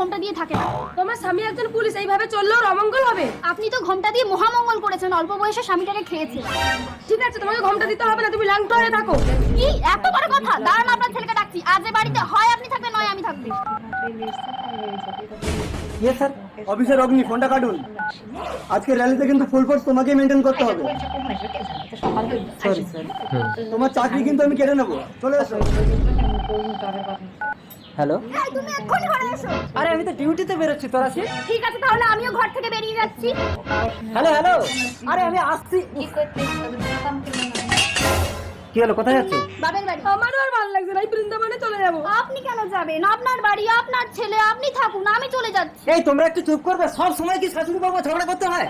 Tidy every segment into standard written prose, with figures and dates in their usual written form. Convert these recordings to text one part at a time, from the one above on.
ঘোমটা দিয়ে থাকে না। তোমার স্বামী একজন পুলিশ, এইভাবে চললেও অমঙ্গল হবে। আপনি তো ঘোমটা দিয়ে মহামঙ্গল করেছেন, অল্প বয়সে স্বামীটাকে খেয়েছে। ঠিক আছে, তোমাকে ঘোমটা দিতে হবে না, তুমি ল্যাংটা হয়ে থাকো। কি এত বড় কথা? দাঁড়ান, আপনার ছেলেকে ডাকছি। আজ এ বাড়িতে হয় আপনি থাকবেন, নয় আমি থাকবো। ইয়ে স্যার, অফিসার অগ্নি, ফোনটা কাটুন। আজকে র্যালিতে কিন্তু ফুল ফোর্স তোমাকে মেনটেন করতে হবে। সরি স্যার, তোমার চাকরি কিন্তু আমি কেড়ে নেবো। চলে এসো। হ্যালো। এই, তুমি এক্ষুনি ঘরে এসো। আরে আমি তো ডিউটিতে বেরোচ্ছি, তোরা আসিস। ঠিক আছে, তাহলে আমিও ঘর থেকে বেরিয়ে যাচ্ছি। হ্যালো হ্যালো, আরে আমি আসছি। কি হলো, কোথায় যাচ্ছ? বাবের বাড়ি। আমারও আর ভালো লাগছে না, এই বৃন্দাবনে চলে যাবো। আপনি কেন যাবেন? আপনার বাড়ি, আপনার ছেলে, আপনি থাকুন, আমি চলে যাচ্ছি। এই তোমরা একটু চুপ করবে, সব সময় কি শাশুড়ি বাবু ঝগড়া করতে হয়?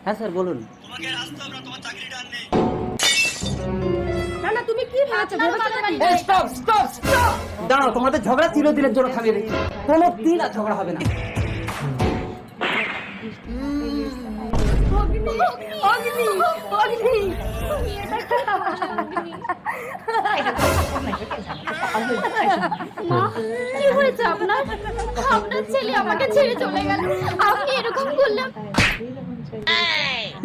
হ্যাঁ স্যার বলুন। না না, তুমি কি ভেবেছো? আপনার বাড়ি। স্টপ স্টপ স্টপ, দাঁড়াও। তোমাদের ঝগড়া চিরদিনের জন্য থামিয়ে রেখেছি, কোনো দিন আর ঝগড়া হবে না। অগ্নি, অগ্নি, অগ্নি। মা, কি হয়েছে আপনার? আপনার ছেলে আমাকে ছেড়ে চলে গেল, আপনি এরকম করলেন।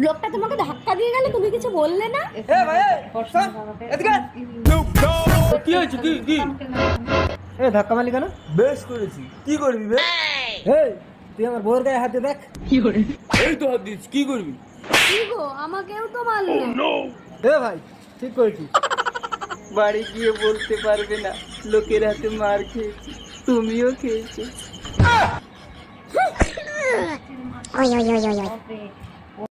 লোকটা তোমাকে ধাক্কা দিয়ে গেল, তুমি কিছু বললে না? কি হয়েছে? কি এ ধাক্কা মারলি কেন? বেশ করেছি। কি করবি বে? এই তুই আমার বউয়ের গায়ে হাত দিয়ে দেখ। কি করে? এই তো হাত দিস, কি করবি? কি গো, আমাকেও তো মারলো। এ ভাই, ঠিক করেছিস। বাড়ি গিয়ে বলতে পারবে না লোকের হাতে মার খেয়েছি, তুমিও খেয়েছো।